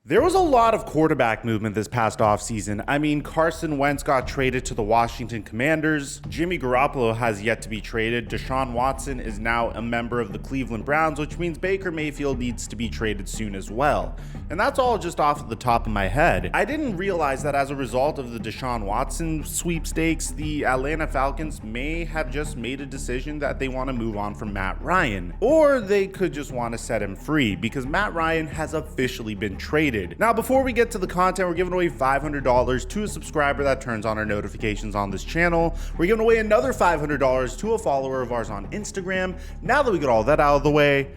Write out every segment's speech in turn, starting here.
There was a lot of quarterback movement this past offseason. I mean, Carson Wentz got traded to the Washington Commanders. Jimmy Garoppolo has yet to be traded. Deshaun Watson is now a member of the Cleveland Browns, which means Baker Mayfield needs to be traded soon as well. And that's all just off the top of my head. I didn't realize that as a result of the Deshaun Watson sweepstakes, the Atlanta Falcons may have just made a decision that they want to move on from Matt Ryan. Or they could just want to set him free because Matt Ryan has officially been traded. Now, before we get to the content, we're giving away $500 to a subscriber that turns on our notifications on this channel. We're giving away another $500 to a follower of ours on Instagram. Now that we got all that out of the way,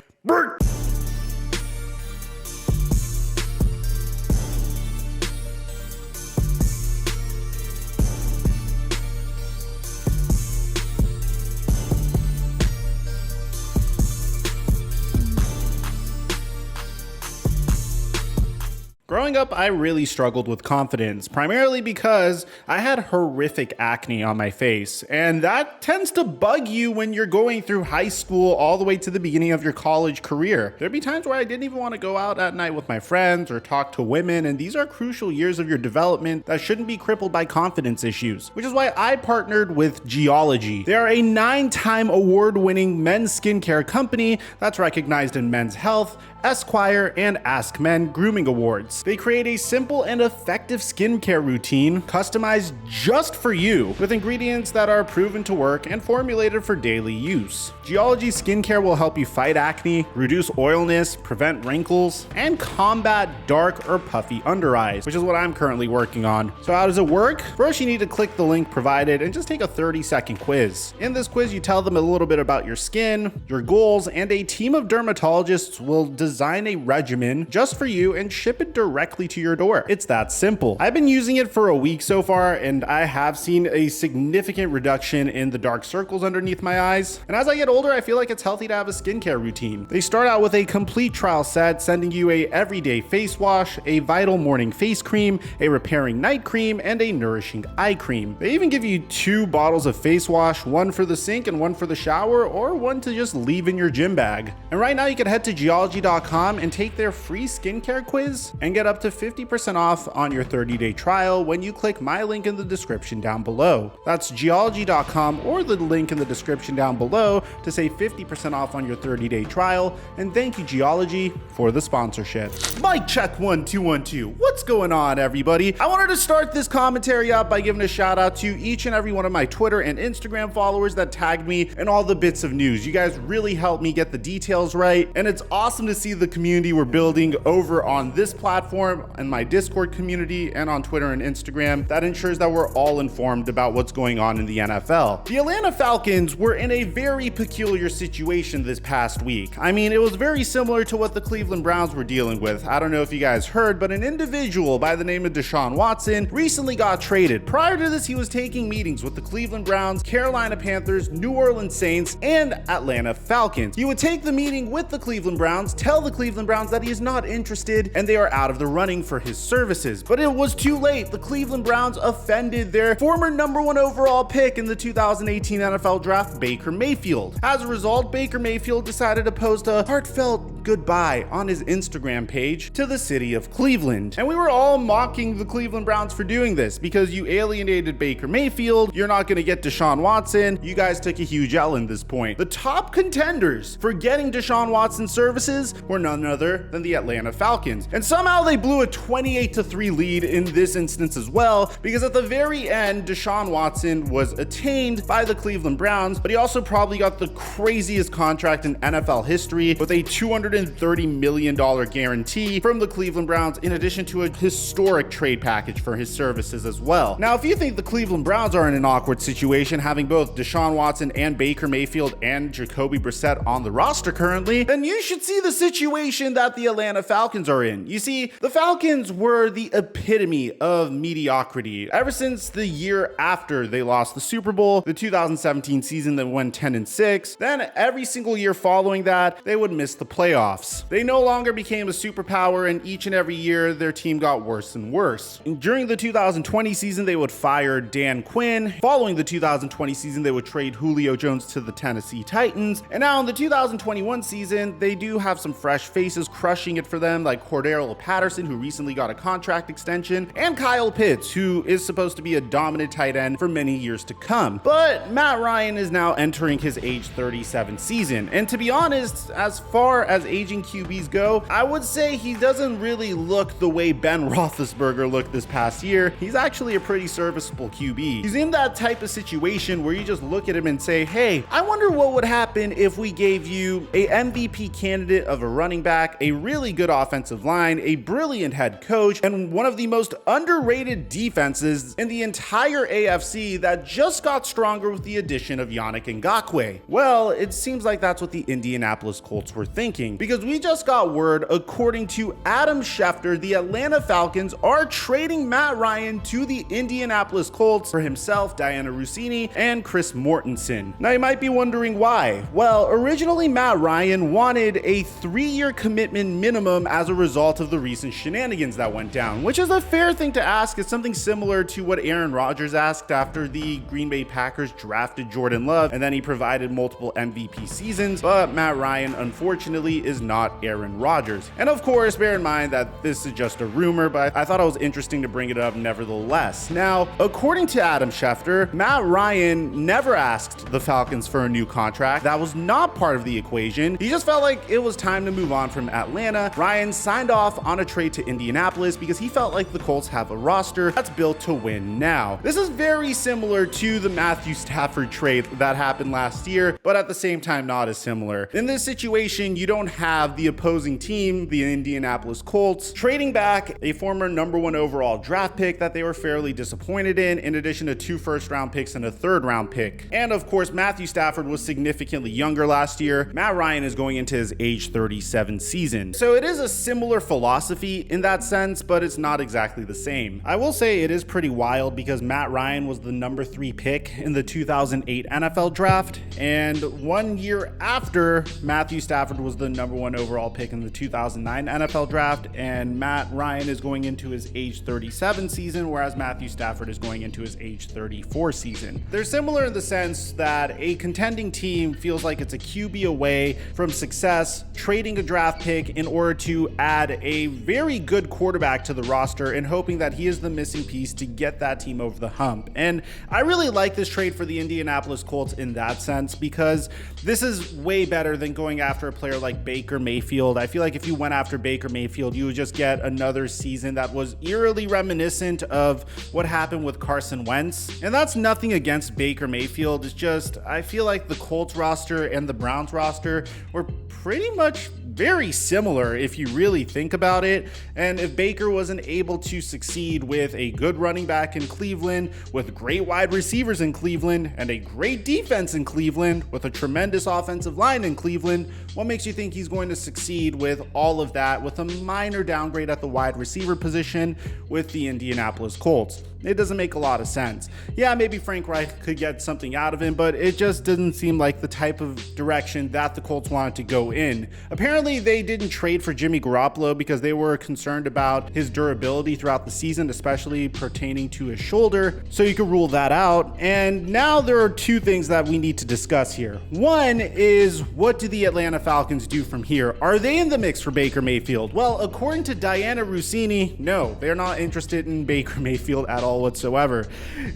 growing up, I really struggled with confidence, primarily because I had horrific acne on my face, and that tends to bug you when you're going through high school all the way to the beginning of your college career. There'd be times where I didn't even want to go out at night with my friends or talk to women, and these are crucial years of your development that shouldn't be crippled by confidence issues, which is why I partnered with Geology. They are a 9-time award-winning men's skincare company that's recognized in Men's Health, Esquire, and Ask Men grooming awards. They create a simple and effective skincare routine customized just for you with ingredients that are proven to work and formulated for daily use. Geology skincare will help you fight acne, reduce oiliness, prevent wrinkles, and combat dark or puffy under eyes, which is what I'm currently working on. So how does it work? First, you need to click the link provided and just take a 30-second quiz. In this quiz, you tell them a little bit about your skin, your goals, and a team of dermatologists will design a regimen just for you and ship it directly to your door. It's that simple. I've been using it for a week so far, and I have seen a significant reduction in the dark circles underneath my eyes. And as I get older, I feel like it's healthy to have a skincare routine. They start out with a complete trial set, sending you a everyday face wash, a vital morning face cream, a repairing night cream, and a nourishing eye cream. They even give you 2 bottles of face wash, one for the sink and one for the shower, or one to just leave in your gym bag. And right now you can head to geology.com and take their free skincare quiz and get up to 50% off on your 30-day trial when you click my link in the description down below. That's geology.com or the link in the description down below to save 50% off on your 30-day trial. And thank you, Geology, for the sponsorship. Mic check 1 2 1 2. What's going on, everybody? I wanted to start this commentary up by giving a shout out to each and every one of my Twitter and Instagram followers that tagged me in all the bits of news. You guys really helped me get the details right, and it's awesome to see the community we're building over on this platform and my Discord community and on Twitter and Instagram that ensures that we're all informed about what's going on in the NFL. The Atlanta Falcons were in a very peculiar situation this past week. I mean, it was very similar to what the Cleveland Browns were dealing with. I don't know if you guys heard, but an individual by the name of Deshaun Watson recently got traded. Prior to this, he was taking meetings with the Cleveland Browns, Carolina Panthers, New Orleans Saints, and Atlanta Falcons. He would take the meeting with the Cleveland Browns, tell the Cleveland Browns that he is not interested and they are out of the running for his services. But it was too late. The Cleveland Browns offended their former #1 overall pick in the 2018 NFL Draft, Baker Mayfield. As a result, Baker Mayfield decided to post a heartfelt goodbye on his Instagram page to the city of Cleveland. And we were all mocking the Cleveland Browns for doing this because you alienated Baker Mayfield, you're not going to get Deshaun Watson, you guys took a huge L in this point. The top contenders for getting Deshaun Watson's services were none other than the Atlanta Falcons. And somehow they blew a 28-3 lead in this instance as well, because at the very end, Deshaun Watson was attained by the Cleveland Browns, but he also probably got the craziest contract in NFL history with a $230 million guarantee from the Cleveland Browns, in addition to a historic trade package for his services as well. Now, if you think the Cleveland Browns are in an awkward situation, having both Deshaun Watson and Baker Mayfield and Jacoby Brissett on the roster currently, then you should see the situation that the Atlanta Falcons are in. You see, the Falcons were the epitome of mediocrity ever since the year after they lost the Super Bowl, the 2017 season that went 10-6. Then every single year following that, they would miss the playoffs. playoffs. They no longer became a superpower, and each and every year their team got worse and worse. During the 2020 season, they would fire Dan Quinn. Following the 2020 season, they would trade Julio Jones to the Tennessee Titans. And now in the 2021 season, they do have some fresh faces crushing it for them, like Cordero Patterson, who recently got a contract extension, and Kyle Pitts, who is supposed to be a dominant tight end for many years to come. But Matt Ryan is now entering his age 37 season. And to be honest, as far as aging QBs go, I would say he doesn't really look the way Ben Roethlisberger looked this past year. He's actually a pretty serviceable QB. He's in that type of situation where you just look at him and say, hey, I wonder what would happen if we gave you a MVP candidate of a running back, a really good offensive line, a brilliant head coach, and one of the most underrated defenses in the entire AFC that just got stronger with the addition of Yannick Ngakoue. Well, it seems like that's what the Indianapolis Colts were thinking, because we just got word, according to Adam Schefter, the Atlanta Falcons are trading Matt Ryan to the Indianapolis Colts for himself, Diana Rossini, and Chris Mortensen. Now you might be wondering why. Well, originally Matt Ryan wanted a 3-year commitment minimum as a result of the recent shenanigans that went down, which is a fair thing to ask. It's something similar to what Aaron Rodgers asked after the Green Bay Packers drafted Jordan Love, and then he provided multiple MVP seasons. But Matt Ryan, unfortunately, is not Aaron Rodgers. And of course, bear in mind that this is just a rumor, but I thought it was interesting to bring it up nevertheless. Now, according to Adam Schefter, Matt Ryan never asked the Falcons for a new contract. That was not part of the equation. He just felt like it was time to move on from Atlanta. Ryan signed off on a trade to Indianapolis because he felt like the Colts have a roster that's built to win now. This is very similar to the Matthew Stafford trade that happened last year, but at the same time not as similar. In this situation, you don't have the opposing team, the Indianapolis Colts, trading back a former #1 overall draft pick that they were fairly disappointed in addition to 2 first-round picks and a 3rd-round pick. And of course, Matthew Stafford was significantly younger last year. Matt Ryan is going into his age 37 season. So it is a similar philosophy in that sense, but it's not exactly the same. I will say it is pretty wild because Matt Ryan was the #3 pick in the 2008 NFL draft, and 1 year after, Matthew Stafford was the #1 overall pick in the 2009 NFL draft, and Matt Ryan is going into his age 37 season, whereas Matthew Stafford is going into his age 34 season. They're similar in the sense that a contending team feels like it's a QB away from success, trading a draft pick in order to add a very good quarterback to the roster and hoping that he is the missing piece to get that team over the hump. And I really like this trade for the Indianapolis Colts in that sense, because this is way better than going after a player like Baker Mayfield. I feel like if you went after Baker Mayfield, you would just get another season that was eerily reminiscent of what happened with Carson Wentz. And that's nothing against Baker Mayfield. It's just, I feel like the Colts roster and the Browns roster were pretty much very similar if you really think about it. And if Baker wasn't able to succeed with a good running back in Cleveland, with great wide receivers in Cleveland, and a great defense in Cleveland, with a tremendous offensive line in Cleveland, what makes you think he's going to succeed with all of that with a minor downgrade at the wide receiver position with the Indianapolis Colts? It doesn't make a lot of sense. Yeah, maybe Frank Reich could get something out of him, but it just doesn't seem like the type of direction that the Colts wanted to go in. Apparently, they didn't trade for Jimmy Garoppolo because they were concerned about his durability throughout the season, especially pertaining to his shoulder, so you could rule that out. And now there are 2 things that we need to discuss here. One is, what do the Atlanta Falcons do from here? Are they in the mix for Baker Mayfield? Well, according to Diana Rossini, no, they're not interested in Baker Mayfield at all whatsoever.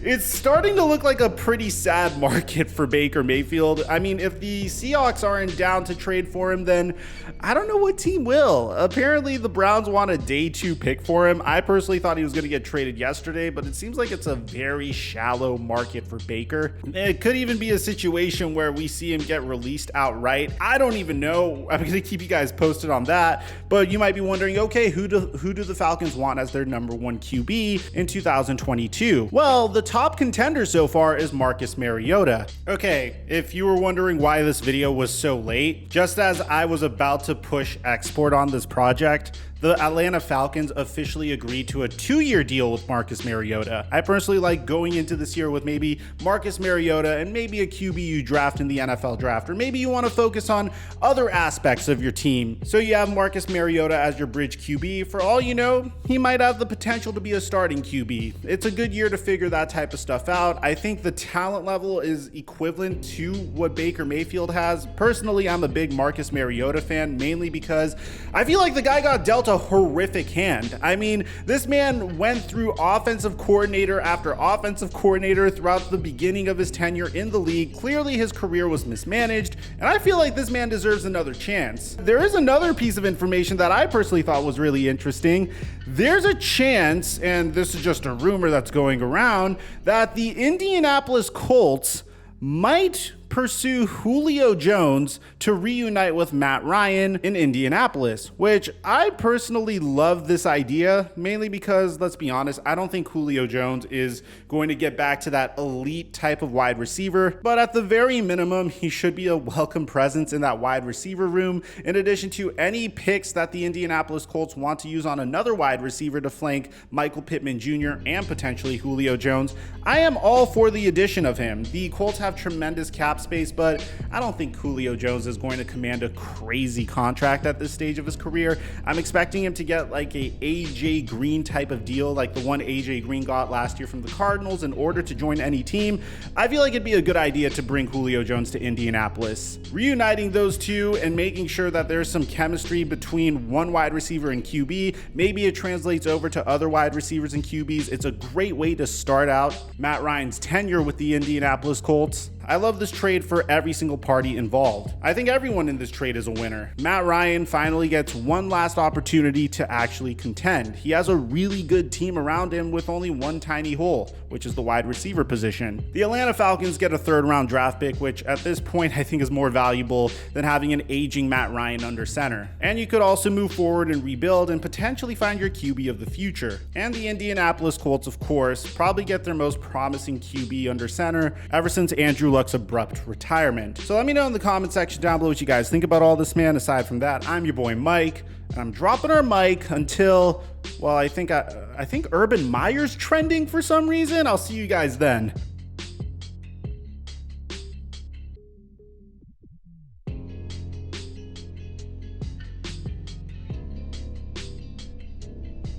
It's starting to look like a pretty sad market for Baker Mayfield. I mean, if the Seahawks aren't down to trade for him, then I don't know what team will. Apparently, the Browns want a day 2 pick for him. I personally thought he was going to get traded yesterday, but it seems like it's a very shallow market for Baker. It could even be a situation where we see him get released outright. I don't even know. I'm going to keep you guys posted on that, but you might be wondering, okay, who do the Falcons want as their #1 QB in 2022? Well, the top contender so far is Marcus Mariota. Okay, if you were wondering why this video was so late, just as I was about to push export on this project, the Atlanta Falcons officially agreed to a 2-year deal with Marcus Mariota. I personally like going into this year with maybe Marcus Mariota and maybe a QB you draft in the NFL draft, or maybe you want to focus on other aspects of your team. So you have Marcus Mariota as your bridge QB. For all you know, he might have the potential to be a starting QB. It's a good year to figure that type of stuff out. I think the talent level is equivalent to what Baker Mayfield has. Personally, I'm a big Marcus Mariota fan, mainly because I feel like the guy got dealt a horrific hand. I mean, this man went through offensive coordinator after offensive coordinator throughout the beginning of his tenure in the league. Clearly, his career was mismanaged, and I feel like this man deserves another chance. There is another piece of information that I personally thought was really interesting. There's a chance, and this is just a rumor that's going around, that the Indianapolis Colts might pursue Julio Jones to reunite with Matt Ryan in Indianapolis, which I personally love this idea, mainly because, let's be honest, I don't think Julio Jones is going to get back to that elite type of wide receiver, but at the very minimum, he should be a welcome presence in that wide receiver room, in addition to any picks that the Indianapolis Colts want to use on another wide receiver to flank Michael Pittman Jr. and potentially Julio Jones. I am all for the addition of him. The Colts have tremendous cap space, but I don't think Julio Jones is going to command a crazy contract at this stage of his career. I'm expecting him to get like a AJ Green type of deal, like the one AJ Green got last year from the Cardinals, in order to join any team. I feel like it'd be a good idea to bring Julio Jones to Indianapolis. Reuniting those two and making sure that there's some chemistry between one wide receiver and QB, maybe it translates over to other wide receivers and QBs. It's a great way to start out Matt Ryan's tenure with the Indianapolis Colts. I love this trade for every single party involved. I think everyone in this trade is a winner. Matt Ryan finally gets one last opportunity to actually contend. He has a really good team around him with only one tiny hole, which is the wide receiver position. The Atlanta Falcons get a 3rd-round draft pick, which at this point I think is more valuable than having an aging Matt Ryan under center. And you could also move forward and rebuild and potentially find your QB of the future. And the Indianapolis Colts, of course, probably get their most promising QB under center ever since Andrew Luck's abrupt retirement. So let me know in the comment section down below what you guys think about all this, man. Aside from that, I'm your boy Mike, and I'm dropping our mic until, well, I think Urban Meyer's trending for some reason. I'll see you guys then.